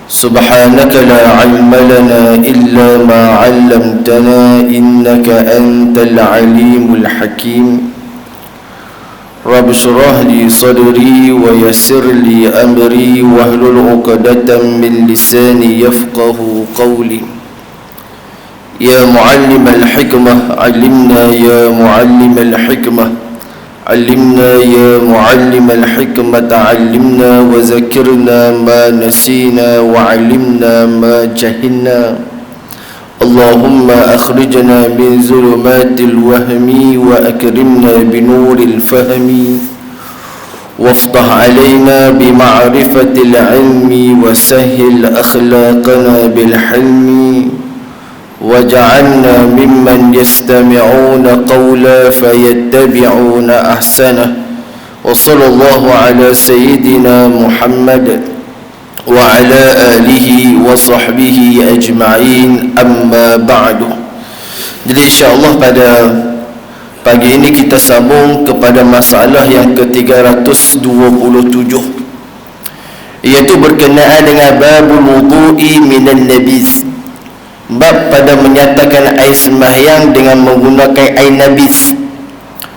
سبحانك لا علم لنا إلا ما علمتنا إنك أنت العليم الحكيم رب اشرح لي صدري ويسر لي أمري واحلل عقدة من لساني يفقه قولي يا معلم الحكمة علمنا يا معلم الحكمة علمنا يا معلم الحكمة علمنا وذكرنا ما نسينا وعلمنا ما جهلنا اللهم أخرجنا من ظلمات الوهم وأكرمنا بنور الفهم وافتح علينا بمعرفة العلم وسهل أخلاقنا بالحلم وجعلنا ممن يستمعون قولا فيتبعون أحسنه وصلى الله على سيدنا محمد وعلى آله وصحبه أجمعين أما بعد. Jadi insyaAllah pada pagi ini kita sambung kepada masalah yang ke-327, iaitu berkenaan dengan babul wudu'i minan nabis, bab pada menyatakan air sembahyang dengan menggunakan air nabis,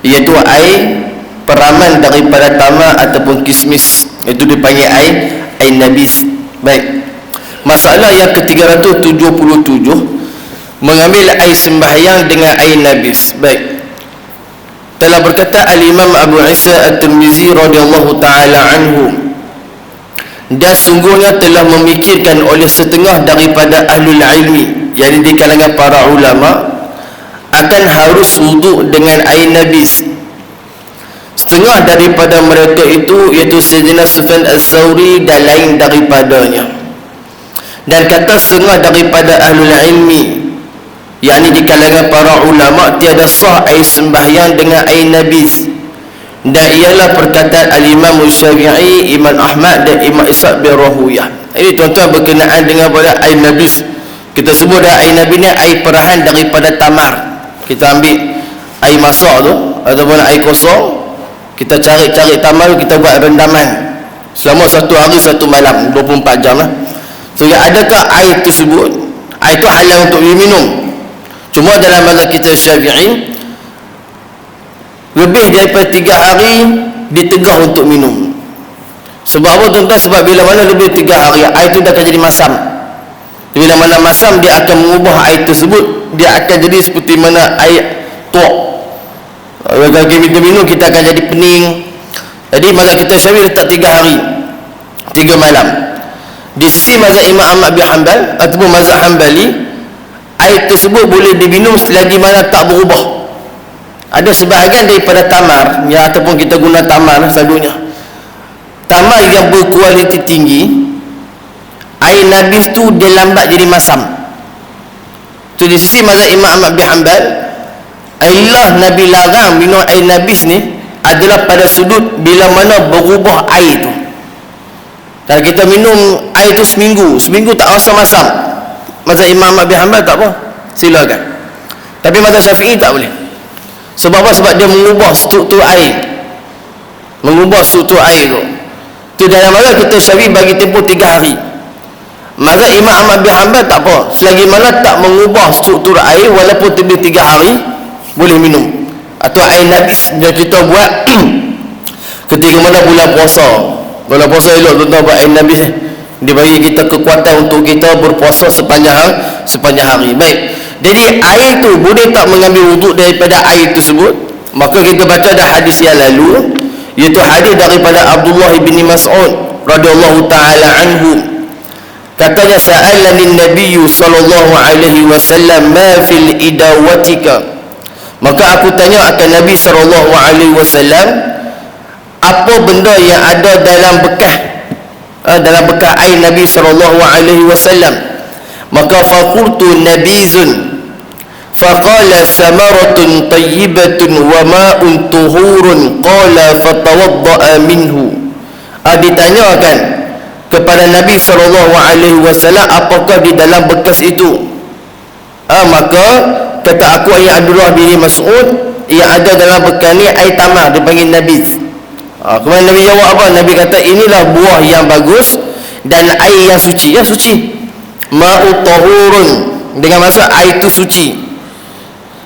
iaitu air peraman daripada tamar ataupun kismis, itu dipanggil air nabis. Baik, masalah yang ke-377 mengambil air sembahyang dengan air nabis. Baik, telah berkata Al-Imam Abu Isa At-Tirmizi radhiyallahu ta'ala anhu, dan sungguhnya telah memikirkan oleh setengah daripada ahlul ilmi, yakni di kalangan para ulama, akan harus wuduk dengan air nabis. Setengah daripada mereka itu iaitu Sayyidina Sufyan Al-Thawri dan lain daripadanya. Dan kata setengah daripada ahlul ilmi, yakni di kalangan para ulama, tiada sah air sembahyang dengan air nabis. Dan ialah perkataan Al-Imam Syafi'i, Imam Ahmad dan Imam Ishaq bin Rahuyah. Ini tuan-tuan berkenaan dengan pada air nabis. Kita sebut dah air nabis ni air perahan daripada tamar. Kita ambil air masak tu ataupun air kosong, kita cari tamar, kita buat rendaman selama 1 hari 1 malam, 24 jam lah. So adakah air tersebut, air itu halal untuk diminum? Cuma dalam mazhab kita Syafi'i, lebih daripada 3 hari ditegah untuk minum. Sebab apa tuan-tuan? Sebab bila mana lebih 3 hari, air itu dah akan jadi masam. Bila mana masam, dia akan mengubah air tersebut, dia akan jadi seperti mana air tuak. Kalau kita minum, kita akan jadi pening. Jadi mazhab kita Syafi'i letak 3 hari 3 malam. Di sisi mazhab Imam Ahmad bin Hanbal ataupun mazhab Hanbali, air tersebut boleh diminum selagi mana tak berubah. Ada sebahagian daripada tamar, ya, ataupun kita guna tamar selalunya, tamar yang berkualiti tinggi, air nabis tu dia lambat jadi masam. Tu di sisi mazhab Imam Ahmad bin Hanbal, ilah Nabi larang minum air nabis ni adalah pada sudut bila mana berubah air tu. Kalau kita minum air tu seminggu tak rasa masam, mazhab Imam Ahmad bin Hanbal tak apa, silakan. Tapi mazhab Syafi'i tak boleh. Sebab apa? Sebab dia mengubah struktur air, tu. Tu dalam mazhab kita Syafi'i bagi tempoh 3 hari. Mazhab Imam Ahmad bin Hanbal tak apa, selagi mana tak mengubah struktur air, walaupun lebih 3 hari boleh minum. Atau air nabis yang kita buat ketika mana bulan puasa. Bulan puasa elok tuan-tuan buat air nabis ni, dia bagi kita kekuatan untuk kita berpuasa sepanjang hari. Baik, jadi air tu boleh tak mengambil wuduk daripada air tersebut? Maka kita baca dah hadis yang lalu, iaitu hadis daripada Abdullah bin Mas'ud radhiyallahu ta'ala anhu. Katanya, sa'alani Nabi sallallahu alaihi wasallam ma fil idawatika. Maka aku tanya akan Nabi sallallahu alaihi wasallam, apa benda yang ada dalam bekas air Nabi sallallahu alaihi wasallam. Maka faqultu nabizun, faqala samaratun tayyibatun wa ma'un tuhurun, qala fatawadda'a minhu. Ditanyakan kepada Nabi SAW, apakah di dalam bekas itu? Maka kata aku, ayat Abdullah bin Mas'ud, yang ada dalam bekas ni air tamar, dipanggil nabis. Kemudian Nabi jawab apa? Nabi kata, inilah buah yang bagus dan air yang suci. Ya, suci. Ma'u tahurun, dengan maksud air itu suci.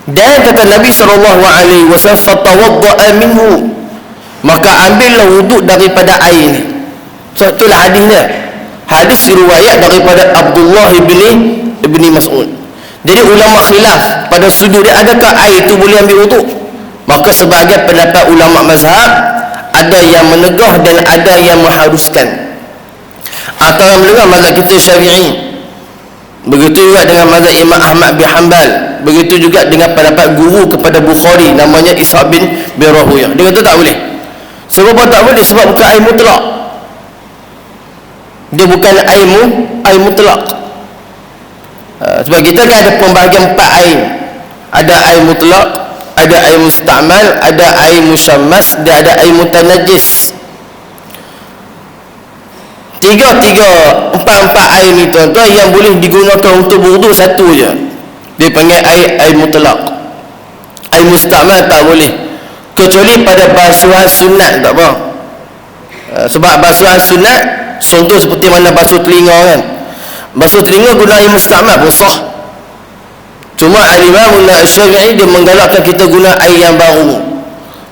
Dan kata Nabi SAW, fatawadda'a minhu, maka ambillah wuduk daripada air ni. So itulah hadisnya. Hadis riwayat daripada Abdullah ibn Mas'ud. Jadi ulama khilaf pada sudut dia, adakah air itu boleh ambil wuduk? Maka sebahagian pendapat ulama mazhab ada yang menegah dan ada yang mengharuskan. Antara mereka mazhab kita Syafi'i. Begitu juga dengan mazhab Imam Ahmad bin Hanbal. Begitu juga dengan pendapat guru kepada Bukhari, namanya Ishaq bin Rahuyah. Dia kata tak boleh. Sebab tak boleh? Sebab bukan air mutlak. Dia bukan air mutlak. Sebab kita kan ada pembahagian 4 air. Ada air mutlak, ada air musta'mal, ada air musyammas, dan ada air mutanajis. Empat air ni tuan-tuan yang boleh digunakan untuk berwuduk satu je. Dia panggil air mutlak. Air musta'mal tak boleh, kecuali pada basuhan sunat, tak apa. Sebab basuhan sunat, contoh seperti mana basuh telinga kan. Basuh telinga guna air musta'mal pun sah. Cuma Al-Imam Syafi'i dia menggalakkan kita guna air yang baru.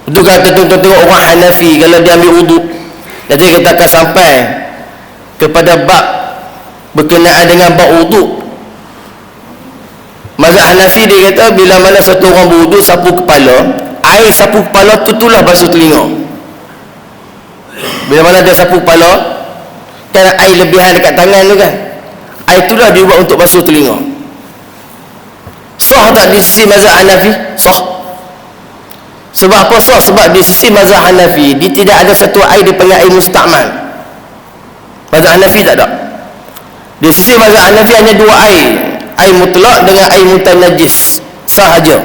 Itu kata tuan-tuan tengok orang Hanafi kalau dia ambil wuduk. Jadi kita akan sampai kepada bab berkenaan dengan bab wuduk. Mazhab Hanafi dia kata bila mana satu orang berwuduk sapu kepala, air sapu kepala tu itulah basuh telinga. Bila mana dia sapu kepala, kan air lebihan dekat tangan tu kan, air itulah dibuat untuk basuh telinga. Sah tak di sisi mazhab Hanafi? Sah. Sebab apa sah? Sebab di sisi mazhab Hanafi dia tidak ada satu air dipanggil air musta'mal. Mazhab Hanafi tak ada. Di sisi mazhab Hanafi hanya 2 air, air mutlak dengan air mutanajis sahaja.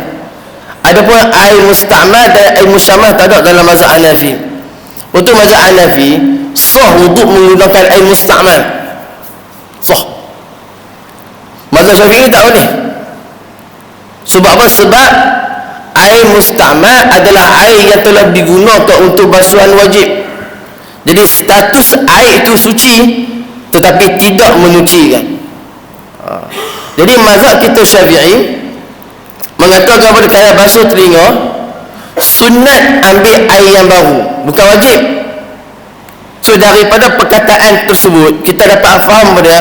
Adapun air musta'mal dan air musyammas tak ada dalam mazhab Hanafi. Untuk mazhab Hanafi sah wuduk menggunakan air musta'mal. Sah. Mazhab Syafi'i tak boleh. Sebab apa? Sebab air musta'mal adalah air yang telah digunakan untuk basuhan wajib. Jadi status air itu suci tetapi tidak menyucikan. Jadi mazhab kita Syafi'i mengatakan pada kaya basuh telinga sunat ambil air yang baru, bukan wajib. So daripada perkataan tersebut kita dapat faham pada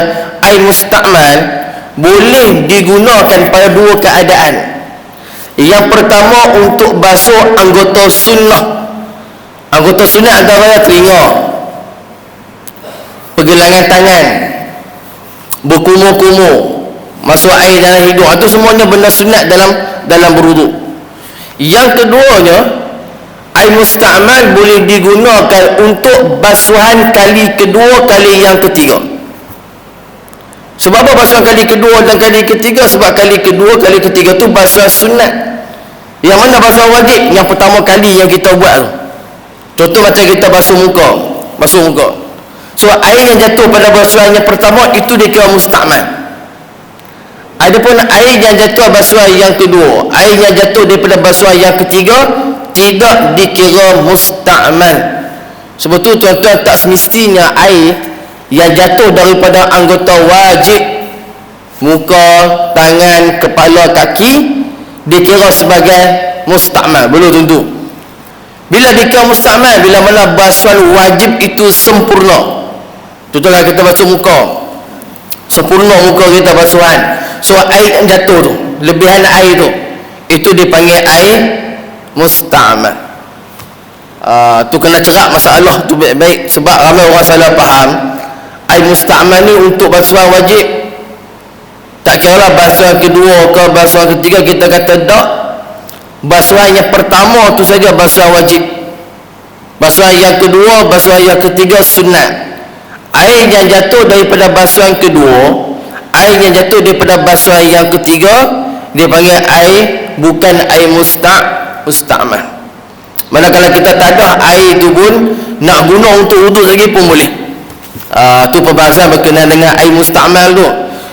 air musta'mal boleh digunakan pada 2 keadaan. Yang pertama untuk basuh anggota sunnah. Anggota sunnah antaranya telinga, pergelangan tangan, berkumur-kumur, masuk air dalam hidung, itu semuanya benda sunat dalam berwuduk. Yang keduanya, air musta'mal boleh digunakan untuk basuhan kali kedua, kali yang ketiga. Sebab apa basuhan kali kedua dan kali ketiga? Sebab kali kedua, kali ketiga tu basuhan sunat. Yang mana basuhan wajib? Yang pertama kali yang kita buat tu. Contoh macam kita basuh muka. So air yang jatuh pada basuhan yang pertama itu dikira musta'mal. Adapun air yang jatuh basuhan yang kedua, air yang jatuh daripada basuhan yang ketiga tidak dikira musta'mal. Sebab tu tuan-tuan tak semestinya air yang jatuh daripada anggota wajib, muka, tangan, kepala, kaki, dikira sebagai musta'mal. Belum tentu. Bila dikira musta'mal, bila mana basuhan wajib itu sempurna. Contohnya kita basuh muka, sempurna muka kita basuhan. So air yang jatuh tu, lebihan air tu, itu dipanggil air musta'mal. Tu kena cerak masalah tu baik-baik. Sebab ramai orang salah faham air musta'mal ni untuk basuhan wajib. Tak kira lah basuhan kedua ke basuhan ketiga, kita kata tak. Basuhan yang pertama tu saja basuhan wajib. Basuhan yang kedua, basuhan yang ketiga sunat. Air yang jatuh daripada basuhan kedua, air yang jatuh daripada basuhan yang ketiga, dia panggil air, bukan air musta'mal. Manakala kita tak ada air tu pun nak guna untuk wuduk lagi pun boleh. Tu perbahasan berkenaan dengan air musta'mal tu.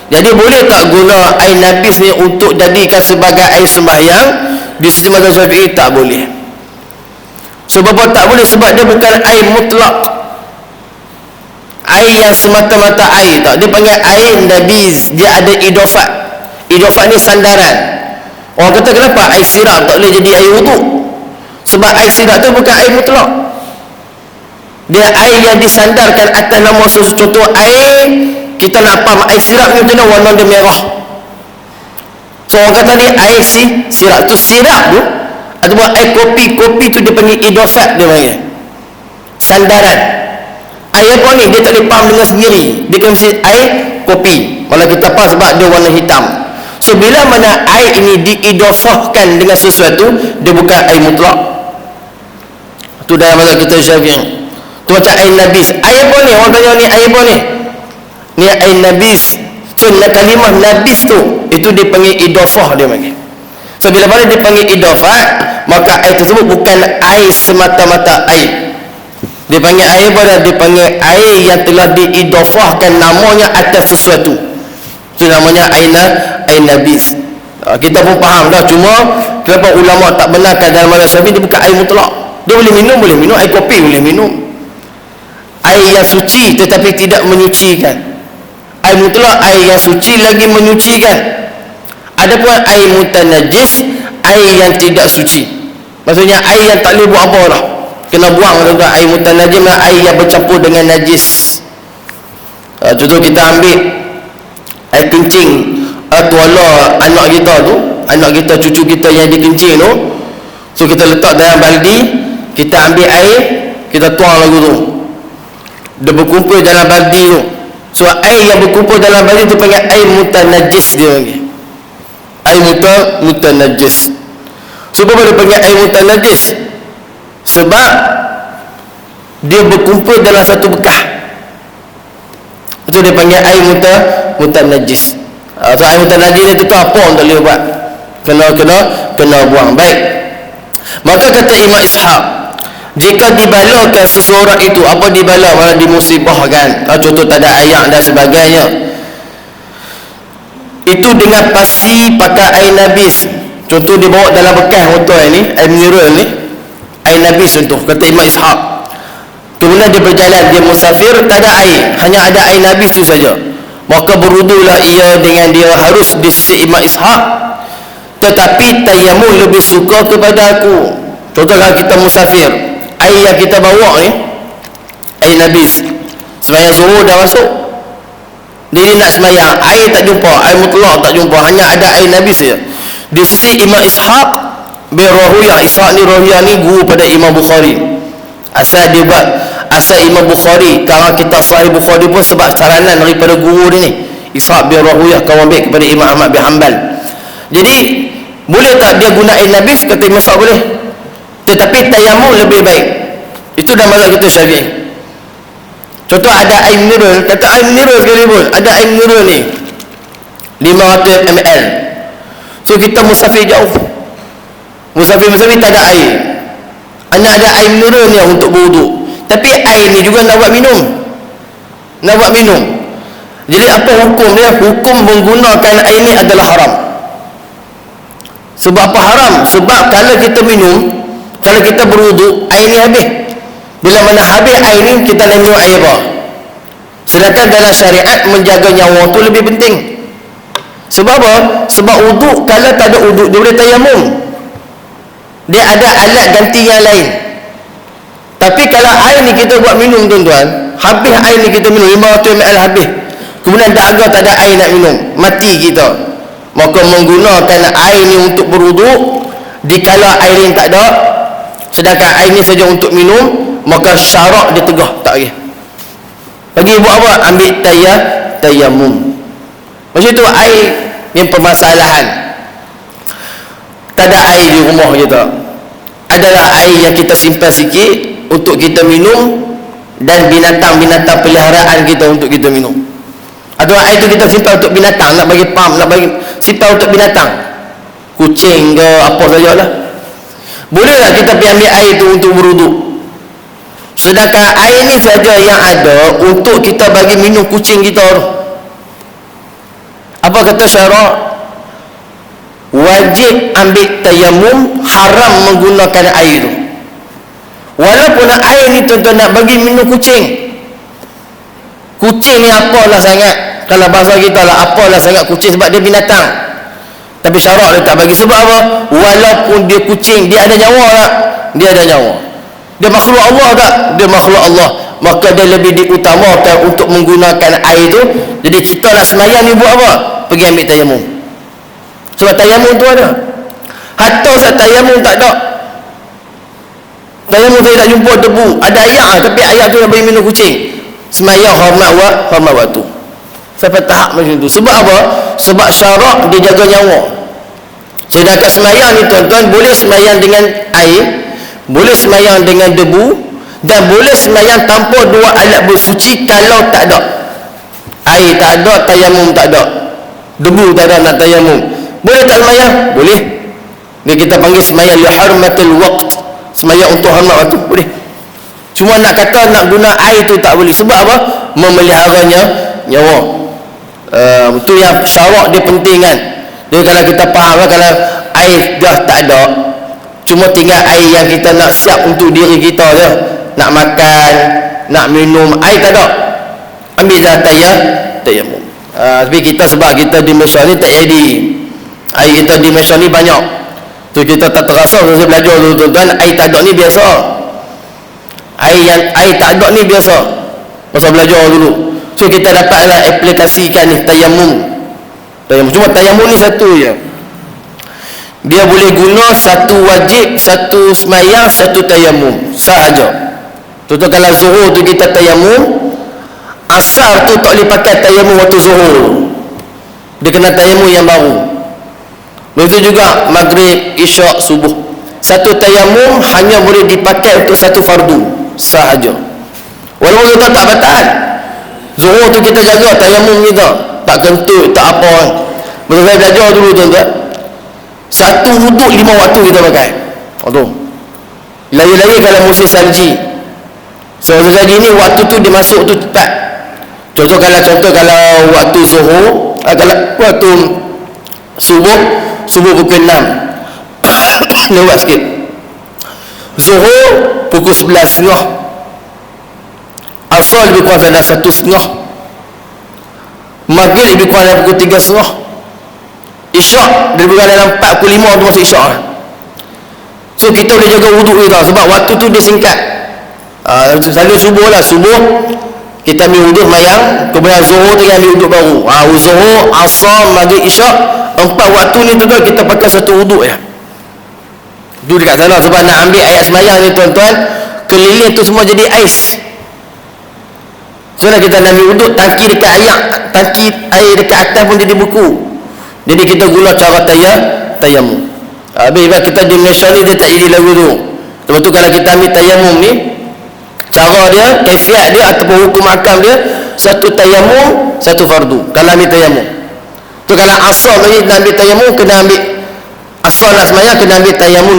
Jadi boleh tak guna air najis ni untuk jadikan sebagai air sembahyang? Di sisi mazhab Syafi'i tak boleh. Sebab apa tak boleh? Sebab dia bukan air mutlak. air yang semata-mata air tak, dia panggil air nabiz. Dia ada idafat. Idafat ni sandaran. Orang kata kenapa air sirap tak boleh jadi air wuduk? Sebab air sirap tu bukan air mutlak, dia air yang disandarkan atas nama sesuatu. Contoh air, kita nak faham air sirap ni macam mana, warna dia merah. So orang kata ni air sirap tu, sirap tu ataupun air kopi tu dia panggil idafat, dia panggil sandaran. Air apa ni, dia tak boleh faham dengan sendiri, dia kena mesti air kopi. Malah kita faham sebab dia warna hitam. So bila mana air ini diidafahkan dengan sesuatu, dia bukan air mutlak. Tu dalam mazhab kita Syafi'i. Tu macam air nabis. Air apa ni? Orang tanya ni air apa ni? Ni air nabis. So kalimah nabis tu, itu dipanggil idafah, dia panggil. So bila mana dipanggil idafah, maka air tersebut bukan air semata-mata air. Dia panggil air apa dah? Dia panggil air yang telah diidafahkan namanya atas sesuatu. Itu namanya air nabis. Kita pun faham dah. Cuma kenapa ulama tak benarkan dalam mazhab Syafi'i, dia bukan air mutlak. Dia boleh minum, air kopi boleh minum. Air yang suci tetapi tidak menyucikan. Air mutlak air yang suci lagi menyucikan. Adapun air mutanajis, air yang tidak suci. Maksudnya air yang tak boleh buat apa lah, kena buang. Tuan-tuan, air mutanajis adalah air yang bercampur dengan najis. Contoh kita ambil air kencing tuala anak kita tu, anak kita, cucu kita yang dikencing tu. So kita letak dalam baldi, kita ambil air, kita tuang lagu tu, dia berkumpul dalam baldi tu. So air yang berkumpul dalam baldi tu panggil air mutanajis, dia panggil air mutanajis. Sebab dia panggil air mutanajis, sebab dia berkumpul dalam satu bekas. Itu dia panggil air mutanajis. So air mutanajis itu tu apa orang tak boleh buat, kena buang. Baik, maka kata Imam Ishaq, jika dibalakan seseorang itu, apa dibala, malah dimusibahkan, contoh tak ada ayak dan sebagainya, itu dengan pasi pakai air nabis. Contoh dia bawa dalam bekas botol ni, air mineral ni, air nabis contoh, kata Imam Ishaq. Kemudian dia berjalan, dia musafir, tak ada air, hanya ada air nabis tu saja, maka berwudulah ia dengan dia harus di sisi Imam Ishaq. Tetapi tayammum lebih suka kepada aku. Contoh kalau kita musafir, air yang kita bawa ni air nabis, sembahyang subuh dah masuk, jadi nak sembahyang, air tak jumpa, air mutlak tak jumpa, hanya ada air nabis saja. Di sisi Imam Ishaq bin Rahuyah, Ishaq ni Rahuyah ni guru pada Imam Bukhari. Asal Imam Bukhari, kalau kita Sahih Bukhari pun sebab caranan daripada guru dia ni, Ishaq bin Rahuyah, kawan baik kepada Imam Ahmad bin Hanbal. Jadi boleh tak dia guna air nabis? Kata Imam Ishaq boleh, tetapi tayammum lebih baik. Itu dah mazhab kita Syafi'i. Contoh ada air mineral, kata air mineral sekalipun, ada air mineral ni 500 ml. So kita musafir jauh, musafir tak ada air, hanya ada air mineral ni untuk berwuduk, tapi air ni juga nak buat minum. Jadi apa hukum dia? Hukum menggunakan air ni adalah haram. Sebab apa haram? Sebab kalau kita minum, kalau kita berwuduk, air ni habis. Bila mana habis air ni, kita nak minum air apa? Sedangkan dalam syariat menjaga nyawa tu lebih penting. Sebab apa? Sebab wuduk, kalau tak ada wuduk, dia boleh tayammum, dia ada alat ganti yang lain. Tapi kalau air ni kita buat minum, tuan-tuan, habis air ni kita minum 500 ml habis, kemudian dah agak tak ada air nak minum, mati kita. Maka menggunakan air ni untuk berwuduk, dikala air ni tak ada, sedangkan air ni saja untuk minum, maka syarak dia tegah, tak lagi. Bagi buat apa? Ambil tayammum. Macam itu air yang permasalahan. Tak ada air di rumah kita, adalah air yang kita simpan sikit untuk kita minum, dan binatang-binatang peliharaan kita untuk kita minum. Atau air itu kita simpan untuk binatang, nak bagi pam, nak bagi simpan untuk binatang, kucing ke apa sajalah. Boleh tak kita pergi ambil air itu untuk berwuduk? Sedangkan air ni saja yang ada untuk kita bagi minum kucing kita tu. Apa kata syarak? Wajib ambil tayammum, haram menggunakan air itu. Walaupun air ni tuan-tuan nak bagi minum kucing, Kucing ni apalah sangat, kalau bahasa kita lah, apalah sangat kucing, sebab dia binatang. Tapi syarak dia tak bagi. Sebab apa? Walaupun dia kucing, dia ada nyawa tak? Dia ada nyawa. Dia makhluk Allah tak? Dia makhluk Allah. Maka dia lebih diutamakan untuk menggunakan air tu. Jadi kita nak semayang ni buat apa? Pergi ambil tayamum. Sebab tayamum tu ada. Hatta saat tayamum tak ada. Tayamum saya tak jumpa debu. Ada air, tapi air tu yang bagi minum kucing. Semayang hormat waktu. Sampai tahap macam tu. Sebab apa? Sebab syarak dia jaga nyawa. Sedangkan semayang ni tuan-tuan, boleh semayang dengan air, boleh semayang dengan debu, dan boleh semayang tanpa dua alat bersuci kalau tak ada. Air tak ada, tayamum tak ada, debu tak ada nak tayamum. Boleh tak semayang? Boleh. Dia kita panggil semayang li hurmatil waqt. Semayang untuk hormat waktu, boleh. Cuma nak kata nak guna air tu tak boleh. Sebab apa? Memeliharanya nyawa. Itu yang syarak dia penting kan. Jadi kalau kita faham kan, kalau air dah tak ada, cuma tinggal air yang kita nak siap untuk diri kita je, nak makan, nak minum, air tak ada, ambil dah tayamum. Tapi kita sebab kita di Malaysia ni tak jadi, air kita di Malaysia ni banyak tu, kita tak terasa. Saya belajar dulu tuan-tuan, air tak ada ni biasa. Air tak ada ni biasa, masa belajar dulu. So kita dapatlah aplikasikan ni tayamum. Cuma tayamum ni satu je. Dia boleh guna satu wajib, satu semayang, satu tayamum sahaja. Contoh kalau zuhur tu kita tayamum, asar tu tak boleh pakai tayamum waktu zuhur. Dia kena tayamum yang baru. Begitu juga maghrib, isyak, subuh. Satu tayamum hanya boleh dipakai untuk satu fardu sahaja. Walaupun kita tak batal. Zuhur tu kita jaga tayamum kita, tak kentut, tak apa. Betul saya belajar dulu tuan-tuan. Satu wuduk 5 waktu kita pakai. Lagi-lagi kalau musim salji. So salji ni waktu tu dia masuk tu cepat. Contoh kalau waktu zuhur, kalau waktu subuh pukul 6. Lewat sikit. Zuhur pukul 11.30. Asar lebih kurang dalam 1.30. Maghrib lebih kurang dalam pukul 3.30. Isyak lebih kurang dalam 45 tu masuk isyak. So kita boleh jaga wuduk kita sebab waktu tu dia singkat. Selalu subuh lah, subuh kita ambil wuduk mayang, kemudian zuhur kita ambil wuduk baru. Zuhur, asar, maghrib, isyak, 4 waktu ni tu kita pakai satu wuduk ya. Tu dekat sana sebab nak ambil ayat semayang ni tuan-tuan, keliling tu semua jadi ais. So kita nak ambil wuduk, tangki air dekat atas pun jadi buku. Jadi kita guna cara tayamum. Habis kita di Malaysia ni dia tak jadi lagu tu. Lepas tu kalau kita ambil tayamum ni, cara dia, kaifiat dia ataupun hukum akam dia, satu tayamum, satu fardu. Kalau ambil tayamum tu, kalau asar lagi nak ambil tayamum, kena ambil asar nak semayang, kena ambil tayamum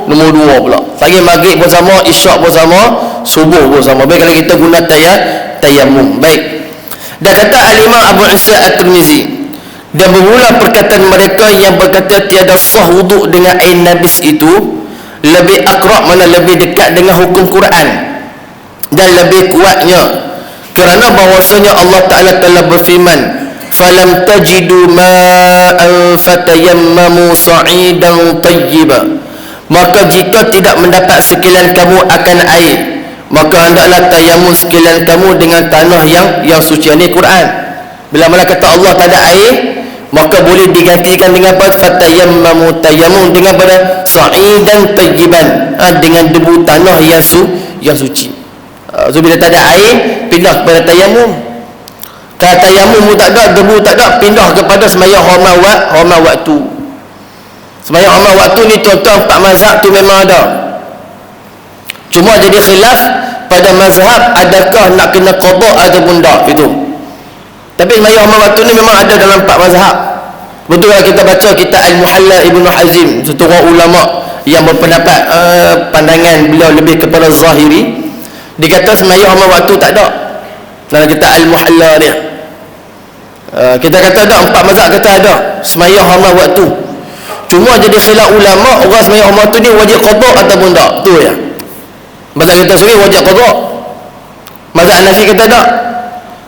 nombor 2 pula. Lagi maghrib pun sama, isyak pun sama, subuh pun sama. Baik kalau kita guna tayamum. Baik. Dan kata al-Imam Abu Isa At-Tirmizi, dan bermula perkataan mereka yang berkata tiada sah wuduk dengan air nabis itu lebih akrab, mana lebih dekat dengan hukum Quran dan lebih kuatnya, kerana bahwasanya Allah Ta'ala telah berfirman, falam tajidu ma'an fatayammamu sa'idan tayyiba, maka jika tidak mendapat sekalian kamu akan air, maka hendaklah tayamum sekalian kamu dengan tanah yang suci. Ini Quran. Bila mana kata Allah tak ada air, maka boleh digantikan dengan apa? Fatayammamu, tayamum dengan pada sa'idan tayyiban, dengan debu tanah yang suci. So bila tak ada air, pindah kepada tayamum. Kalau tayamum tak ada, debu tak ada, pindah kepada sembahyang hormat waktu. Sembahyang hormat waktu ni tuan-tuan, 4 mazhab tu memang ada. Cuma jadi khilaf pada mazhab, adakah nak kena qada ataupun tak, itu. Tapi sembahyang hormat waktu ni memang ada dalam 4 mazhab. Betul kalau kita baca kitab Al-Muhalla Ibnu Hazim, satu orang ulama yang berpendapat pandangan beliau lebih kepada zahiri, dia kata sembahyang hormat waktu tak ada. Dalam kitab Al-Muhalla dia, kita kata ada 4 mazhab kata ada sembahyang hormat waktu. Cuma jadi khilaf ulama, orang sembahyang hormat waktu ni wajib qada ataupun tak, tu ya. Mazhab kita sendiri wajib qada, mazhab Hanafi kata tak.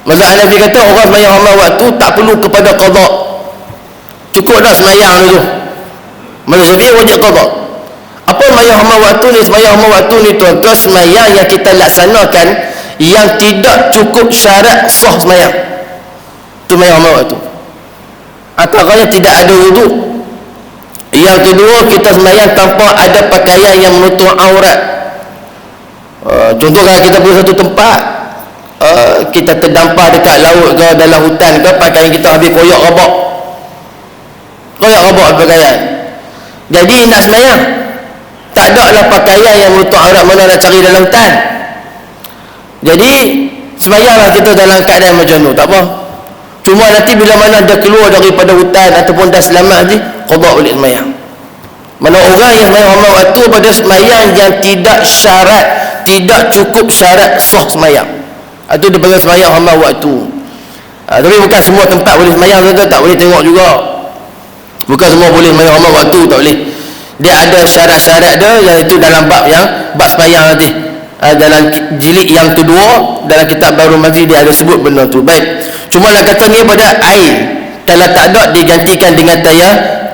Mazhab Hanafi kata orang sembahyang 5 waktu tak perlu kepada qada, cukup dah sembahyang tu. Mazhab Syafi'i wajib qada. Apa sembahyang 5 waktu ni? Sembahyang 5 waktu ni tuan-tuan, sembahyang yang kita laksanakan yang tidak cukup syarat sah sembahyang. Tu sembahyang 5 waktu. Antaranya tidak ada wuduk. Yang kedua, kita sembahyang tanpa ada pakaian yang menutup aurat. Contoh kalau kita pergi satu tempat, kita terdampar dekat laut ke dalam hutan ke, pakaian kita habis koyak rabak pakaian. Jadi nak sembahyang, tak ada lah pakaian yang menutup aurat, mana nak cari dalam hutan. Jadi sembahyanglah kita dalam keadaan macam tu, tak apa. Cuma nanti bila mana dia keluar daripada hutan ataupun dah selamat nanti, qada balik sembahyang. Mana orang yang sembahyang 5 waktu pada sembahyang yang tidak syarat, tidak cukup syarat sah sembahyang, itu dia panggil sembahyang 5 waktu. Tapi bukan semua tempat boleh sembahyang, tak boleh tengok juga. Bukan semua boleh sembahyang 5 waktu, tak boleh. Dia ada syarat-syarat dia, yang itu dalam bab sembahyang nanti. Dalam jilid yang kedua dalam kitab Bahrul Mazi dia ada sebut benda tu. Baik, cuma nak katanya pada air kalau tak ada digantikan dengan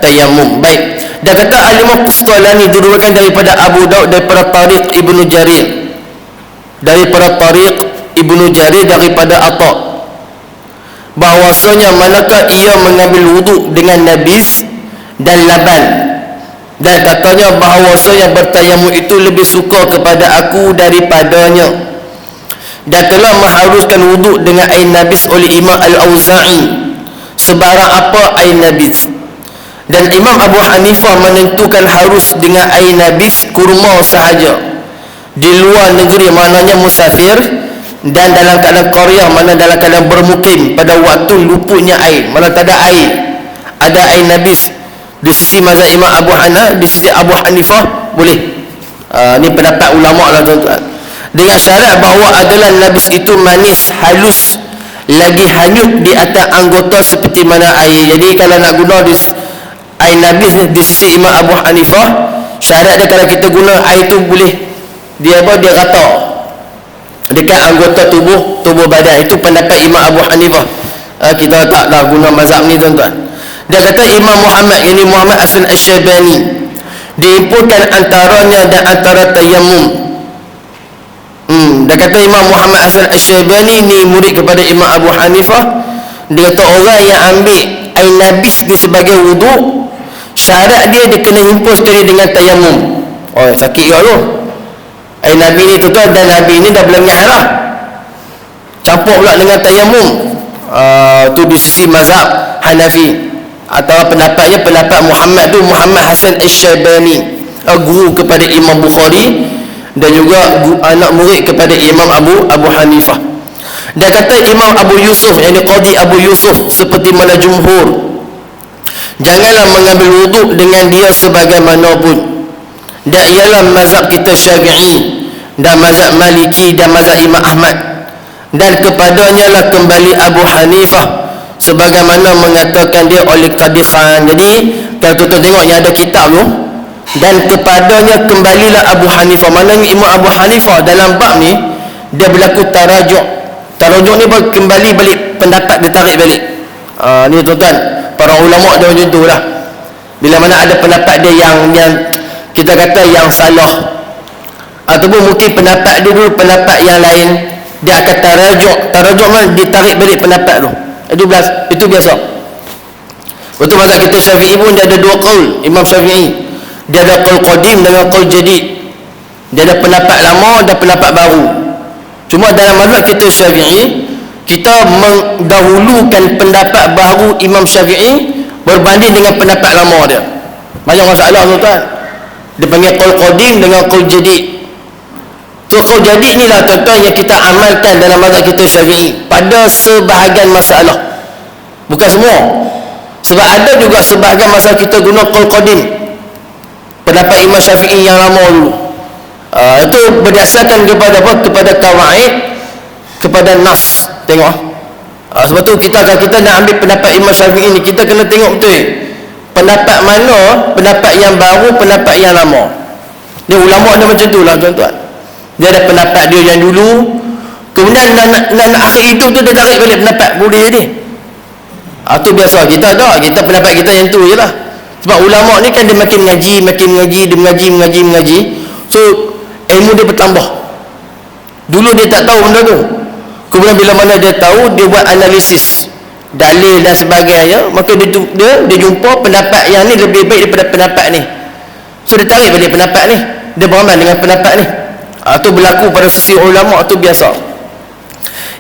tayammum. Baik, dia kata Al-Imam Qustalani diriwayatkan daripada Abu Daud daripada Tariq Ibnu Jarir, daripada Atha, bahwasanya manakah ia mengambil wuduk dengan nabis dan laban, dan katanya bahawasanya bertayamum itu lebih suka kepada aku daripadanya, dan telah mengharuskan wuduk dengan air nabis oleh Imam Al-Auza'i sebarang apa air nabis, dan Imam Abu Hanifah menentukan harus dengan air nabis kurma sahaja di luar negeri, maknanya musafir, dan dalam keadaan qaryah, mana dalam keadaan bermukim pada waktu luputnya air, mana tak ada air, ada air nabis. Di sisi mazhab Imam Abu Hanifah, di sisi Abu Hanifah boleh. Ini pendapat ulama lah tuan-tuan, dengan syarat bahawa adalah nabis itu manis, halus, lagi hanyut di atas anggota seperti mana air. Jadi kalau nak guna air nabis ni, di sisi Imam Abu Hanifah, syarat dia kalau kita guna air tu boleh dia rata dekat anggota tubuh badan. Itu pendapat Imam Abu Hanifah. Kita taklah guna mazhab ni tuan-tuan. Dia kata Imam Muhammad, ini Muhammad Hasan Asy-Syaibani, diinputkan antaranya dan antara tayammum. Dia kata Imam Muhammad Hasan Asy-Syaibani ni murid kepada Imam Abu Hanifah. Dia kata orang yang ambil air nabis ni sebagai wuduk, syarat dia kena himpun sekali dengan tayammum. Oh, sakit juga tu. Air nabis ni tuan-tuan, dan nabis ni dah belum nyarah, campur pula dengan tayammum. Tu di sisi mazhab Hanafi. Atau pendapatnya pendapat Muhammad tu, Muhammad Hasan Asy-Syaibani, guru kepada Imam Bukhari dan juga anak murid kepada Imam Abu Hanifah. Dia kata Imam Abu Yusuf, yakni Qadi Abu Yusuf, seperti mana jumhur, janganlah mengambil wuduk dengan dia sebagaimanapun. Dan ialah mazhab kita Syafi'i dan mazhab Maliki dan mazhab Imam Ahmad, dan kepadanya lah kembali Abu Hanifah sebagaimana mengatakan dia oleh Qadi Khan. Jadi kalau tuan-tuan tengok yang ada kitab tu, dan kepadanya kembalilah Abu Hanifah, maknanya Imam Abu Hanifah dalam bab ni dia berlaku tarajuk. Tarajuk ni kembali balik pendapat, dia tarik balik. Ni tuan-tuan, para ulama dia macam tu lah. Bila mana ada pendapat dia yang kita kata yang salah, ataupun mungkin pendapat dia dulu pendapat yang lain, dia akan tarajuk. Tarajuk mana ditarik balik pendapat tu. Itu biasa. Betul, mazhab kita Syafi'i pun dia ada dua qaul. Imam Syafi'i dia ada qaul qadim dengan qaul jadid. Dia ada pendapat lama dan pendapat baru. Cuma dalam mazhab kita Syafi'i, kita mendahulukan pendapat baru Imam Syafi'i berbanding dengan pendapat lama dia. Banyak masalah tuan-tuan. Dia panggil qaul qadim dengan qaul jadid. Qaul jadid ni lah tuan-tuan yang kita amalkan dalam mazhab kita Syafi'i pada sebahagian masalah, bukan semua. Sebab ada juga sebahagian masalah kita guna qaul qadim, pendapat Imam Syafi'i yang lama dulu. Itu berdasarkan kepada apa? Kepada qawaid, kepada nas. Tengok. Sebab tu kalau kita nak ambil pendapat Imam Syafi'i ni, kita kena tengok betul pendapat mana, pendapat yang baru, pendapat yang lama. Dia ulama dia macam tu lah tuan-tuan. Dia ada pendapat dia yang dulu, kemudian nak akhir hidup tu dia tarik balik pendapat boleh jadi. Tu biasa kita tak, kita pendapat kita yang tu je lah. Sebab ulama ni kan dia makin ngaji, dia mengaji. So ilmu dia bertambah. Dulu dia tak tahu benda tu, kemudian bila mana dia tahu, dia buat analisis dalil dan sebagainya, maka dia jumpa pendapat yang ni lebih baik daripada pendapat ni. So dia tarik balik pendapat ni, dia beramal dengan pendapat ni. Tu berlaku pada sisi ulama, tu biasa.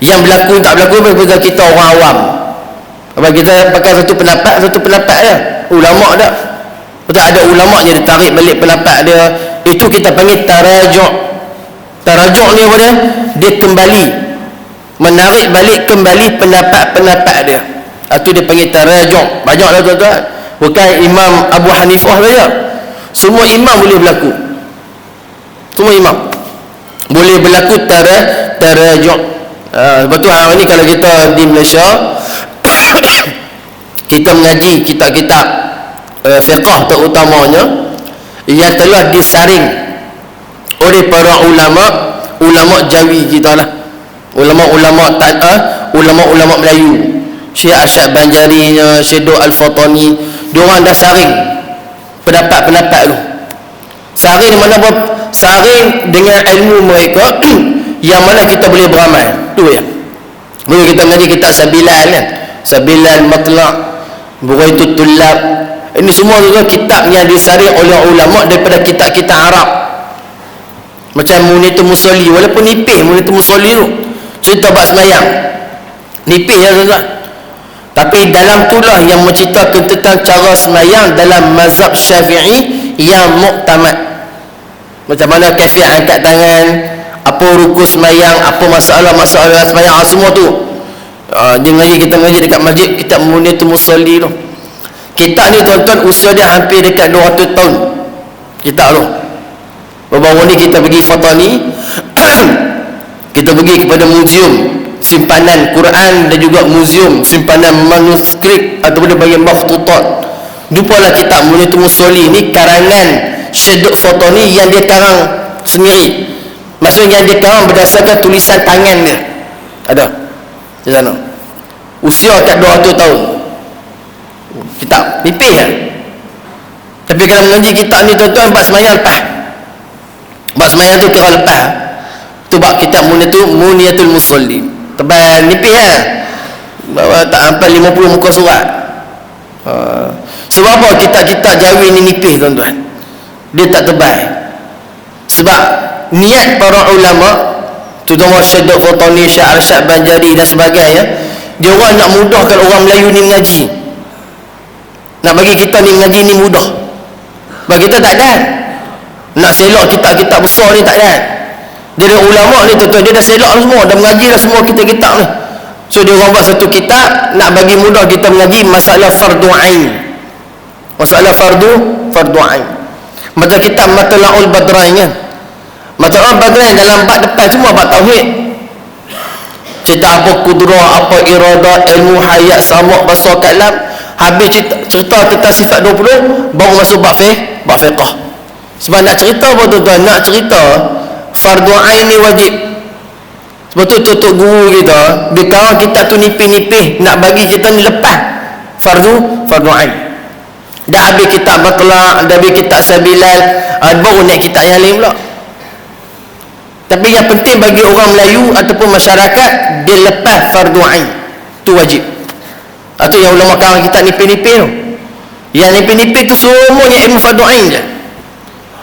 Yang berlaku tak berlaku pada kita orang awam. Apa kita pakai satu pendapat je. Ulama tak. Betul, ada ulama je dia tarik balik pendapat dia. Itu kita panggil tarajuk. Tarajuk ni apa dia? Dia kembali, menarik balik kembali pendapat-pendapat dia. Itu dia panggil tarajuk. Banyaklah tuan-tuan. Bukan Imam Abu Hanifah saja. Semua imam boleh berlaku. Semua imam boleh berlaku tarajuk. Sebab tu hari ni kalau kita di Malaysia kita mengaji kitab-kitab fiqh terutamanya yang telah disaring oleh para ulama Jawi kita lah, ulama Melayu, Syekh Arsyad Banjarinya, Syekh Al-Fatani, diorang dah saring pendapat-pendapat tu. Saring mana apa? Saring dengan ilmu mereka yang mana kita boleh beramal tu ya. Bila kita mengaji kitab Sabilan kan, Sabilan Matlaq, Buraitul Tullab, ini semua juga kitab yang disaring oleh ulama daripada kitab-kitab Arab. Macam Munitul Musolli, walaupun nipis Munitul Musolli tu, cerita bab semayang nipis ya tuan-tuan, tapi dalam itulah yang menceritakan tentang cara semayang dalam mazhab Syafi'i yang muktamad. Macam mana kaifiat angkat tangan, apa rukun semayang, apa masalah-masalah semayang, semua tu. Kita mengaji dekat masjid kitab Munitul Musolli tu. Kitab ni tuan-tuan usia dia hampir dekat 200 tahun. Kitab tu. Baru-baru ni kita pergi Fatani kita pergi kepada muzium simpanan Quran dan juga muzium simpanan manuskrip ataupun dia bagi makhtutat. Jumpalah kitab Munitul Musolli ni karangan Syekh Fatani yang dia karang sendiri. Maksudnya yang dia karang berdasarkan tulisan tangan dia. Ada di sana. Usia kat 200 tahun. Kitab nipis kan? Tapi kalau mengaji kitab ni tuan-tuan, bab semayang lepas. Bab semayang tu kira lepas. Tu bab kitab Munitul Musolli. Tebal nipis kan? Bawa tak sampai 50 muka surat. Sebab apa kitab-kitab Jawi ni nipis tuan-tuan? Dia tak tebal. Sebab niat para ulama, terutama Syekh Fatani, Syekh Arsyad Banjari dan sebagainya, dia orang nak mudahkan orang Melayu ni mengaji. Nak bagi kita ni mengaji ni mudah. Bagi kita tak ada. Nak selok kitab-kitab besar ni tak ada. Dia ulama ni tuan-tuan, dia dah selok semua, dah mengaji dah semua kitab-kitab ni. So dia orang buat satu kitab nak bagi mudah kita mengaji masalah fardu ain. Masalah fardu ain. Macam kitab Matla'ul Badrain kan. Matla'ul Badrain dalam bab depan semua bab tauhid. Cerita apa kudrah, apa iradah, ilmu hayat, samak, basar, kalam. Habis cerita tentang sifat 20, baru masuk bab fiqh. Sebab nak cerita apa tuan-tuan? Nak cerita fardu ain ni wajib. Sebab tu tutup guru kita, dia kawal kita tu nipih-nipih nak bagi kita ni lepas fardu ain. Dah habis kitab Matlaq, dah habis kitab Sabilal, baru naik kitab yang lain pula. Tapi yang penting bagi orang Melayu ataupun masyarakat, dia lepas fardu ain. Tu wajib. Itu yang ulama kawan kita nipih-nipih tu. Yang nipih-nipih tu semuanya ilmu fardu ain je.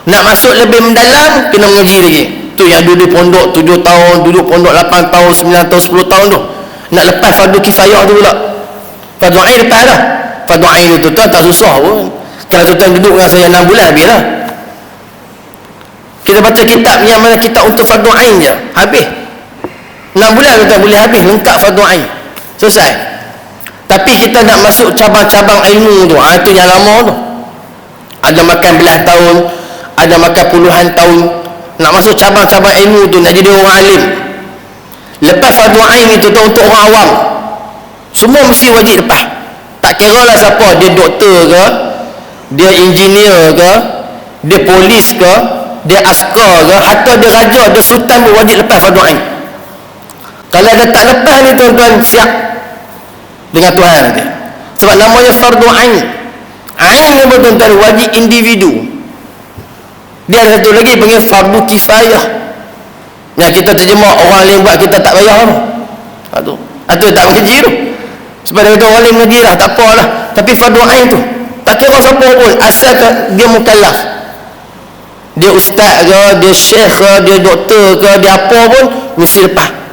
Nak masuk lebih mendalam, kena mengaji lagi. Tu yang duduk pondok 7 tahun, duduk pondok 8 tahun, 9 tahun, 10 tahun tu. Nak lepas fardu kifayah tu pula. Fardu ain lepas dah. Fardu ain tu tuan tak susah pun. Kalau tuan duduk dengan saya 6 bulan habis lah. Kita baca kitab yang mana kitab untuk fardu ain je, habis 6 bulan tuan boleh habis lengkap fardu ain, selesai. Tapi kita nak masuk cabang-cabang ilmu tu, itu yang lama tu. Ada makan belas tahun, ada makan puluhan tahun. Nak masuk cabang-cabang ilmu tu, nak jadi orang alim. Lepas fardu ain itu tu untuk orang awam, semua mesti wajib lepas. Tak kira lah siapa, dia doktor ke, dia engineer ke, dia polis ke, dia askar ke, hatta dia raja, dia sultan pun wajib lepas fardu ain. Kalau ada tak lepas ni tuan-tuan, siap dengan Tuhan nanti. Sebab namanya fardu ain. Ain ni tuan-tuan wajib individu. Dia ada satu lagi panggil fardu kifayah, yang kita terjemah orang lain buat kita tak payah tu. Itu tak mengaji tu. Sebab dia kata orang lain mengaji lah, tak apalah. Tapi fardu ain tu tak kira siapa pun, asal dia mukallaf. Dia ustaz ke, dia syekh ke, dia doktor ke, dia apa pun mesti lepas.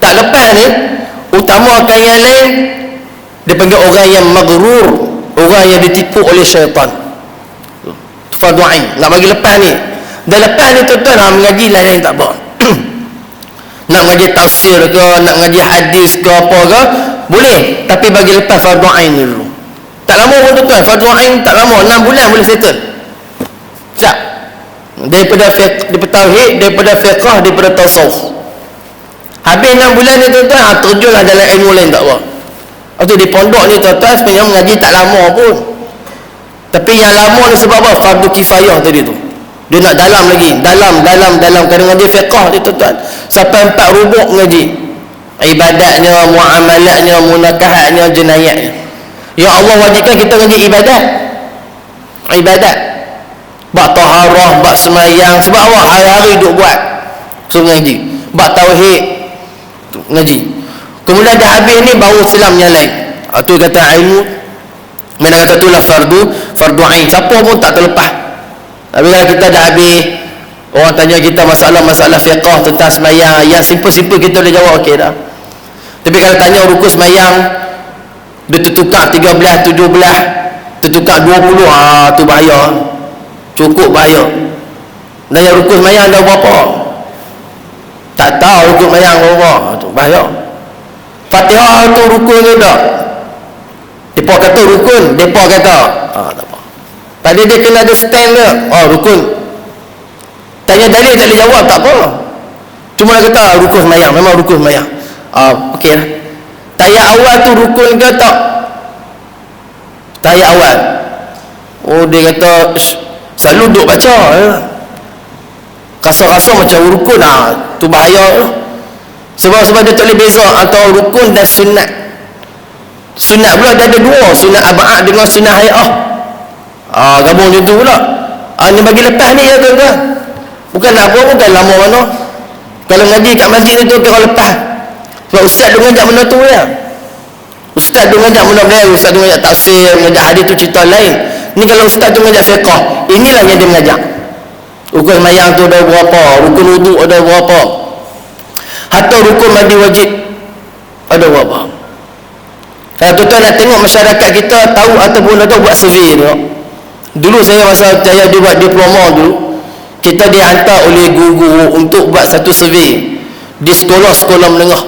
Tak lepas ni, utamakan yang lain, dia panggil orang yang maghrur, orang yang ditipu oleh syaitan. Fardu ain. Nak bagi lepas ni, dah lepas ni tuan-tuan, mengaji lain tak apa. Nak ngaji tafsir ke, nak ngaji hadis ke, apa ke, boleh. Tapi bagi lepas fardu ain dulu. Tak lama pun tuan-tuan, fardu ain tak lama, 6 bulan boleh settle. Siap. Daripada tauhid, daripada fiqh, daripada tasawuf. Habis 6 bulan ni tuan-tuan, terjunlah dalam ilmu lain tak apa. Waktu di pondok ni tuan-tuan sebenarnya mengaji tak lama pun. Tapi yang lama ni sebab apa? Fardu kifayah tadi tu. Dia nak dalam lagi, dalam. Kadang ngaji fiqh ni tuan-tuan, sampai 4 rubuk ngaji. Ibadatnya, muamalatnya, munakahatnya, jenayatnya. Ya Allah wajibkan kita ngaji ibadat. Bak taharah, bak semayang. Sebab Allah hari-hari duk buat, suruh ngaji. Bak tauhid, ngaji. Kemudian dah habis ni baru Islam yang lain. Itu kata ilmu. Mana kata itulah fardu ain. Siapa pun tak terlepas. Tapi kalau kita dah habis, orang tanya kita masalah fiqh tentang semayang, yang simple-simple kita boleh jawab okey dah. Tapi kalau tanya rukun semayang, dia tertukar 13, 17, tertukar 20, tu bahaya. Cukup bahaya. Dan yang rukun semayang dah berapa? Tak tahu rukun semayang berapa. Tu bahaya. Fatihah tu rukun ke tak? Depa kata rukun, depa kata tak apa. Tadi dia kena ada stand dia. Rukun. Tanya dalil tak boleh jawab, tak apa. Cuma dia kata rukun semayang, memang rukun semayang. Okey lah. Tayat awal tu rukun ke tak? Tayat awal. Dia kata selalu duduk baca. Rasa-rasa macam rukun, tu bahaya. Sebab dia tak boleh beza antara rukun dan sunat. Sunat pula dia ada dua, sunat ab'ad dengan sunat hay'ah. Gabung macam tu pula. Ni bagi lepas ni ya tuan-tuan. Bukan nak apa, bukan lama mana. Kalau ngaji kat masjid tu kira lepas. Sebab ustaz dia ngajak benda tu ya. Ustaz dia ngajak benda-benda, ustaz dia ngajak tafsir, ngajak hadis tu cerita lain. Ni kalau ustaz tu ngajak fiqh, inilah yang dia mengajak. Rukun semayang tu ada berapa, rukun wuduk ada berapa, hatta rukun mandi wajib ada berapa. Kalau tuan-tuan nak tengok masyarakat kita tahu ataupun tak tahu, buat survey tengok. Dulu saya masa saya buat diploma dulu, kita dihantar oleh guru untuk buat satu survey di sekolah-sekolah menengah.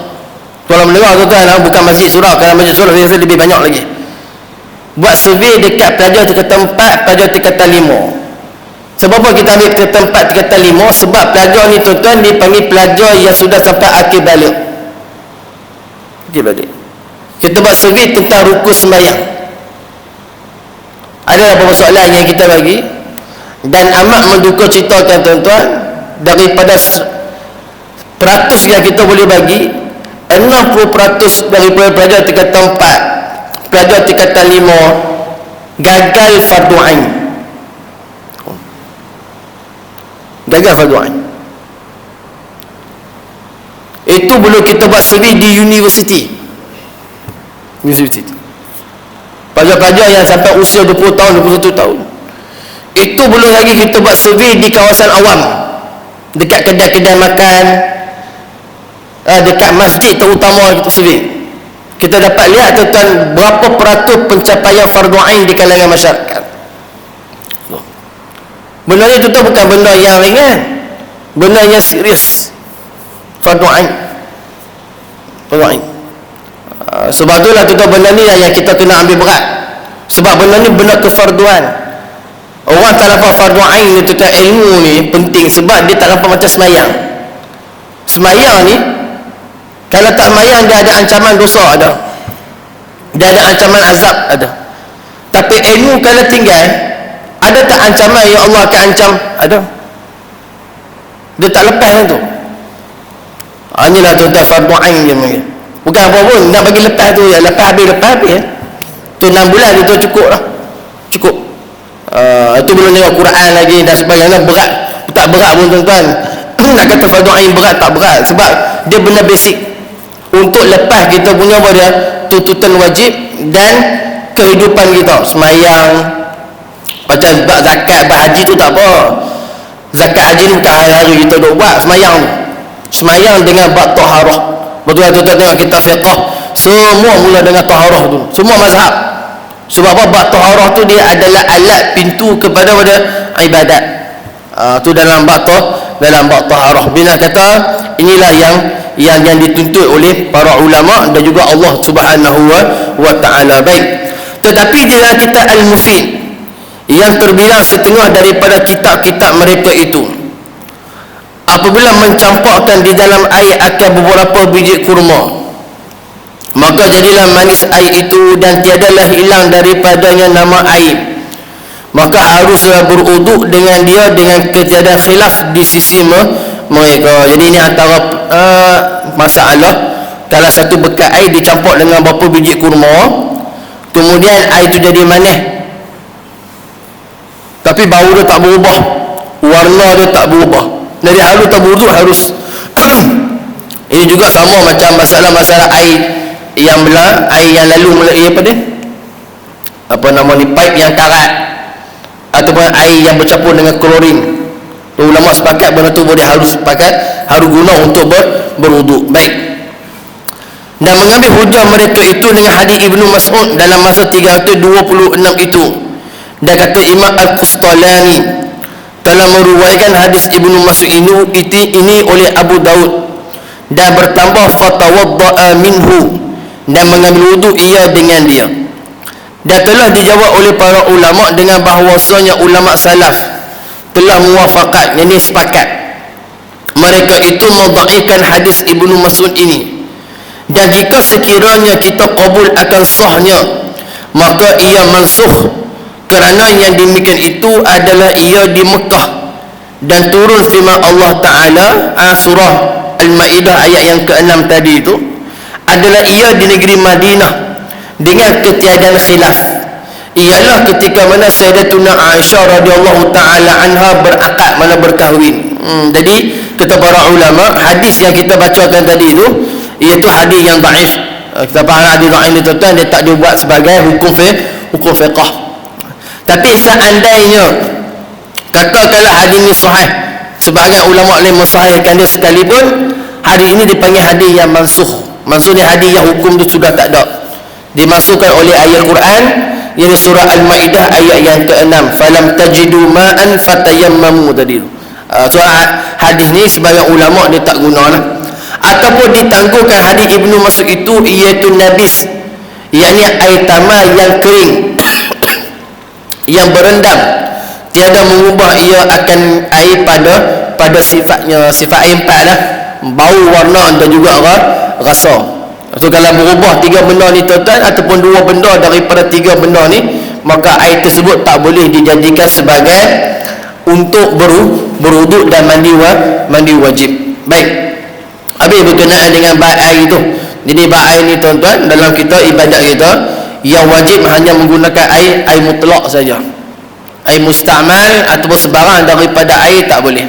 Sekolah menengah tuan-tuan, bukan masjid surau. Kalau masjid surau biasa lebih banyak lagi. Buat survey dekat pelajar tingkatan 4, pelajar tingkatan 5. Sebab apa kita ambil tingkatan 4, tingkatan 5? Sebab pelajar ni tuan-tuan dipanggil pelajar yang sudah sampai akil balik. Kita buat survey tentang rukun sembahyang. Ada beberapa soalan yang kita bagi, dan amat menduka ceritakan tuan-tuan, daripada peratus yang kita boleh bagi, 60% daripada pelajar tingkatan 4, pelajar tingkatan 5 gagal fardu ain. Gagal fardu ain. Itu belum kita buat survey di universiti. Pelajar-pelajar yang sampai usia 20 tahun, 21 tahun. Itu belum lagi kita buat survei di kawasan awam, dekat kedai-kedai makan, dekat masjid terutama kita survei. Kita dapat lihat tuan-tuan berapa peratus pencapaian fardu ain di kalangan masyarakat. Benda ni tuan-tuan bukan benda yang ringan, benda yang serius. Fardu ain. Sebab itulah tuan-tuan benda ni yang kita kena ambil berat. Sebab benda ni benda kefarduan. Orang tak dapat fardu ain ni tuan-tuan, ilmu ni penting sebab dia tak dapat macam semayang. Semayang ni kalau tak semayang dia ada ancaman dosa, ada. Dia ada ancaman azab, ada. Tapi ilmu kalau tinggal, ada tak ancaman yang Allah akan ancam? Ada. Dia tak lepas tu. Inilah tuan-tuan fardu ain dia panggil. Bukan apa pun nak bagi lepas tu ya, lepas habis ya. Tu 6 bulan itu cukup lah. Cukup. Itu belum tengok Quran lagi dan sebagainya, berat. Tak berat pun tuan-tuan. Nak kata fardu ain berat tak berat sebab dia benda basic. Untuk lepas kita punya apa dia? Tuntutan wajib dan kehidupan kita, semayang, macam sebab zakat, sebab haji tu tak apa. Zakat haji ni bukan hari-hari kita duk buat, semayang tu. Semayang dengan bab taharah. Betul tuan-tuan tengok kitab fiqh, semua mula dengan taharah tu. Semua mazhab. Sebab apa? Bab taharah tu dia adalah alat pintu kepada ibadat. Tu dalam bab taharah. Bila kata inilah yang dituntut oleh para ulama dan juga Allah Subhanahu wa taala. Baik. Tetapi di dalam kitab Al-Mufid yang terbilang setengah daripada kitab-kitab mereka itu, apabila mencampurkan di dalam air akan beberapa biji kurma, maka jadilah manis air itu dan tiadalah hilang daripadanya nama air, maka haruslah beruduk dengan dia dengan ketiadaan khilaf di sisi mereka. Jadi ini antara masalah. Kalau satu bekas air dicampur dengan beberapa biji kurma, kemudian air itu jadi manis, tapi bau dia tak berubah, warna dia tak berubah, dari halus tak berubah harus. Ini juga sama macam masalah-masalah air yang lalu apa dia? Apa nama ni, pipe yang karat ataupun air yang bercampur dengan klorin. Ulama sepakat benda tu boleh harus guna untuk berwuduk. Baik. Dan mengambil hujah mereka itu dengan hadis Ibnu Mas'ud dalam masa 326 itu. Dan kata Imam Al-Qustalani telah meruwaikan hadis Ibnu Mas'ud ini oleh Abu Daud, dan bertambah fatawadda'a minhu, dan mengambil wuduk ia dengan dia. Dan telah dijawab oleh para ulama dengan bahawasanya ulama salaf telah muwafaqat, ini sepakat, mereka itu mendhaifkan hadis Ibnu Mas'ud ini. Dan jika sekiranya kita qabul akan sahnya, maka ia mansukh, kerana yang demikian itu adalah ia di Mekah dan turun firman Allah Ta'ala surah Al-Ma'idah ayat yang ke-6 tadi itu adalah ia di negeri Madinah dengan ketiadaan khilaf, ialah ketika mana Sayyidatuna Aisyah radhiyallahu ta'ala anha berakad, mana berkahwin. Jadi kata para ulama, hadis yang kita bacakan tadi itu iaitu hadis yang dhaif. Kita faham hadis dhaif ni tuan-tuan, dia tak dibuat sebagai hukum fiqh. Tapi seandainya katakanlah hadis ni sahih, sebagian ulama lain mensahihkan dia sekalipun, hadis ini dipanggil hadis yang mansukh. Maksudnya hadis yang hukum tu sudah tak ada, dimasukkan oleh ayat Quran yang surah Al-Maidah ayat yang ke-6, falam tajidu ma'an fatayammamu tadi. Surah hadis ni sebagian ulama dia tak gunalah, ataupun ditangguhkan hadis Ibnu Mas'ud itu iaitu nabis, yakni air tamar yang kering yang berendam, tiada mengubah ia akan air pada sifatnya, sifat air 4 lah, bau, warna dan juga rasa. So kalau berubah 3 benda ni tuan-tuan, ataupun 2 benda daripada 3 benda ni, maka air tersebut tak boleh dijadikan sebagai untuk berwuduk dan mandi wajib. Baik. Habis berkenaan dengan bab air itu. Jadi bab air ni tuan-tuan, dalam kita ibadat kita yang wajib hanya menggunakan air mutlak saja. Air musta'mal ataupun sebarang daripada air tak boleh.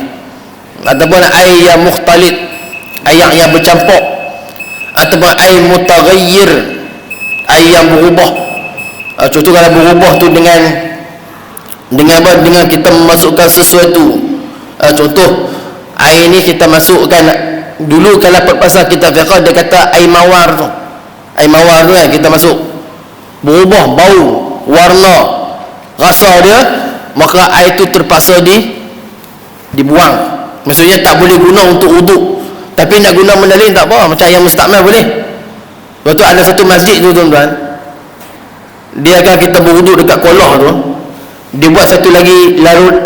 Ataupun air yang mukhtalit, air yang bercampur, ataupun air mutaghayyir, air yang berubah. Contoh kalau berubah tu dengan apa? Dengan kita memasukkan sesuatu. Contoh air ni kita masukkan, dulu kalau pasal kitab fiqh dia kata air mawar tu. Air mawar tu kan kita masuk, berubah bau, warna, rasa dia, maka air tu terpaksa dibuang. Maksudnya tak boleh guna untuk wuduk. Tapi nak guna benda lain tak apa, macam yang mustakmal boleh. Lepas tu ada satu masjid tu tuan-tuan, dia akan kita berwuduk dekat kolah tu, dia buat satu lagi larut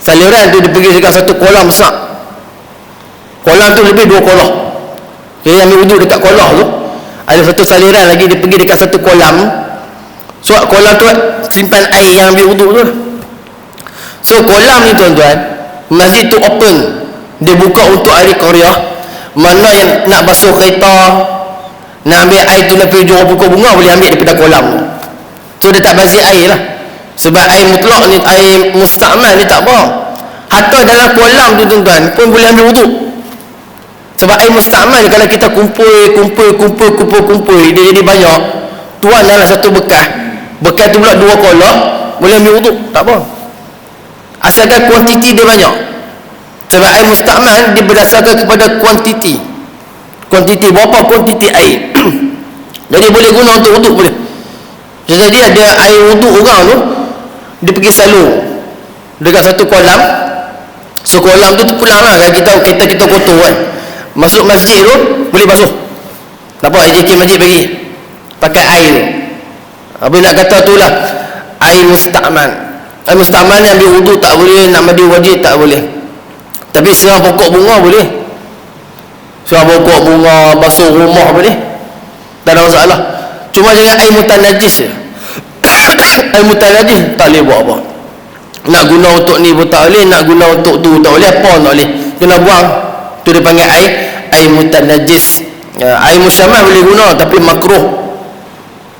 saliran tu, dia pergi dekat satu kolam besar. Kolam tu lebih 2 kolah. Dia yang ambil wuduk dekat kolah tu, ada satu saliran lagi, dia pergi dekat satu kolam. So kolam tu simpan air yang ambil wuduk tu. So kolam ni tuan-tuan, masjid tu open, dia buka untuk ahli Korea, mana yang nak basuh kereta, nak ambil air tu lepas jual pokok bunga, boleh ambil daripada kolam tu. Dia tak bazir air lah, sebab air mutlak ni, air musta'mal ni tak apa. Hatta dalam kolam tu tuan-tuan pun boleh ambil wuduk, sebab air musta'mal ni kalau kita kumpul dia jadi banyak, tuan dalam satu bekas tu pula 2 kolak, boleh ambil wuduk, tak apa, asalkan kuantiti dia banyak. Sebab air musta'mal dia berdasarkan kepada kuantiti berapa kuantiti air jadi boleh guna untuk wuduk boleh. Jadi ada air wuduk orang tu, dia pergi salur dekat satu kolam. So kolam tu pulang lah, kalau kita kotor kan, masuk masjid tu boleh basuh. Nampak AJK masjid bagi pakai air tu. Apa nak kata tu lah air musta'mal. Air musta'mal ni ambil wuduk tak boleh, nak mandi wajib tak boleh. Tapi serang pokok bunga boleh, serang pokok bunga, basuh rumah boleh, tak ada masalah. Cuma jangan air mutanajis je. Air mutanajis tak boleh buat apa. Nak guna untuk ni pun tak boleh, nak guna untuk tu tak boleh, apa tak boleh, kena buang. Tu dia panggil air mutanajis. Air musyammas boleh guna tapi makruh.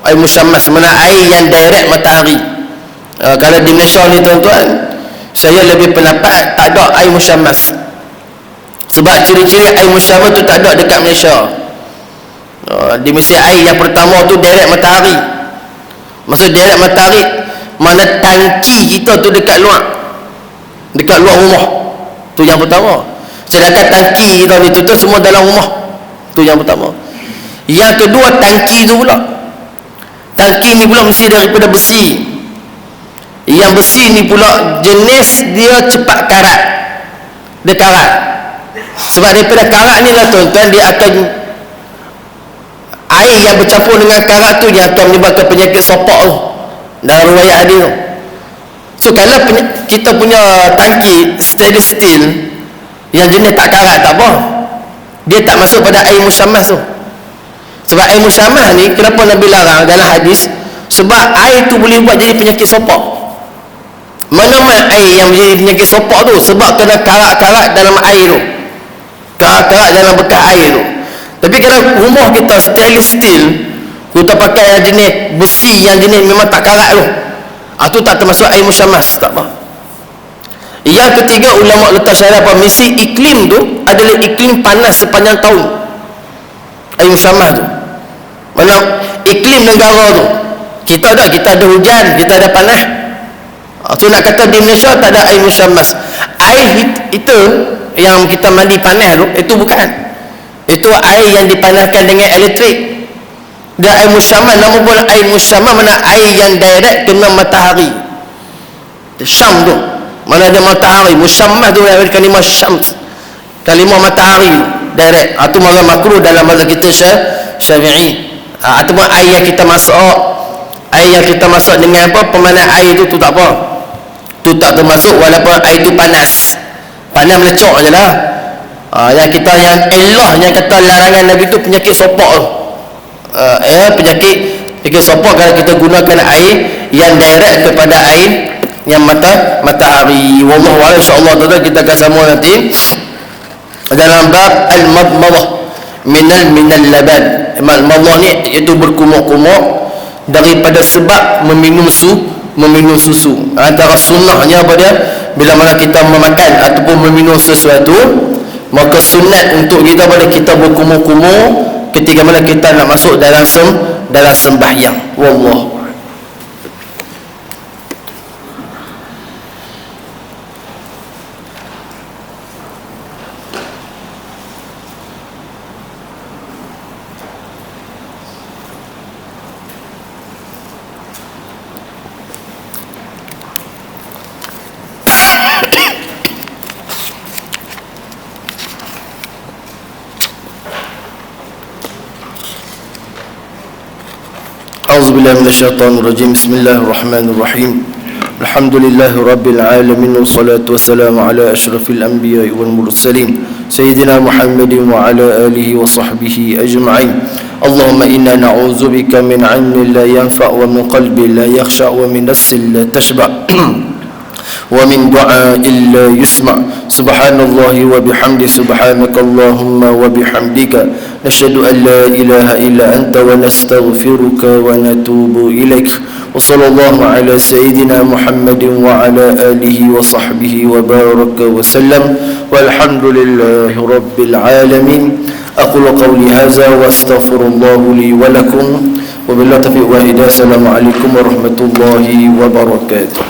Air musyammas mana air yang direct matahari. Kalau di Malaysia ni tuan-tuan, saya lebih pendapat tak ada air musyammas, sebab ciri-ciri air musyammas tu tak ada dekat Malaysia. Di Malaysia air yang pertama tu direct matahari. Maksud direct matahari, mana tangki kita tu dekat luar rumah, tu yang pertama. Sedangkan tangki kita ni tu semua dalam rumah, tu yang pertama. Yang kedua, tangki tu pula, tangki ni pula mesti daripada besi. Yang besi ni pula jenis dia cepat karat, dia karat. Sebab daripada karat ni lah tuan-tuan, dia akan, air yang bercampur dengan karat tu yang akan menyebabkan penyakit sopak tu dalam riwayat hadis tu. So kalau kita punya tangki stainless steel yang jenis tak karat, tak apa, dia tak masuk pada air musyammas tu. Sebab air musyammas ni kenapa Nabi larang dalam hadis? Sebab air tu boleh buat jadi penyakit sopak. Mana air yang menjadi penyakit sopak tu? Sebab kena karat-karat dalam air tu, karat-karat dalam bekas air tu. Tapi kalau rumah kita stainless steel, kita pakai yang jenis besi yang jenis memang tak karat tu, tu tak termasuk air musyammas, tak apa. Yang ketiga, ulama letak syarat permisi iklim tu adalah iklim panas sepanjang tahun. Air musyammas tu mana iklim negara tu, kita ada hujan, kita ada panas. Tu nak kata di Malaysia tak ada air musyammas. Air itu yang kita mandi panas tu, itu bukan, itu air yang dipanaskan dengan elektrik. Dia air musyammas, nama pun air musyammas mana air yang direct kena matahari. Syam tu mana ada matahari. Musyammas tu dari kalimah syams, kalimah matahari direct. Tu mazhab makruh dalam mazhab kita Syafi'i. Ataupun air yang kita masak, air yang kita masak dengan apa, pemanas air tu tak apa, tu tak termasuk walaupun air tu panas melecok je lah. Yang kita yang ilah yang kata larangan Nabi tu penyakit sopak tu. Penyakit sopak kalau kita gunakan air yang direct kepada air yang matahari. Wallahu a'lam. Insya-Allah kita akan sambung nanti dalam bab al-madmadah minal laban. Al-madmadah ni iaitu berkumur-kumur daripada sebab meminum susu. Antara sunnahnya apa dia? Bila mana kita memakan ataupun meminum sesuatu, maka sunat untuk kita pada kita berkumur-kumur ketika mana kita nak masuk dalam sembahyang. Wallah. A'udzubillahi minasyaitonir rajim. Bismillahirrahmanirrahim. Alhamdulillahi rabbil alamin wassalatu wassalamu ala asyrafil anbiya'i wal mursalin sayyidina Muhammadin wa ala alihi wa sahbihi ajma'in. Allahumma inna na'udzubika min 'ilmin la yanfa' wa min qalbin la yakhsha' wa min nafsin la tashba'. ومن دعاء لا يسمع سبحان الله وبحمده سبحانك اللهم وبحمدك نشهد أن لا إله إلا أنت ونستغفرك ونتوب إليك وصلى الله على سيدنا محمد وعلى آله وصحبه وبارك وسلم والحمد لله رب العالمين أقول قولي هذا واستغفر الله لي ولكم وبالله التوفيق والهداية السلام عليكم ورحمة الله وبركاته.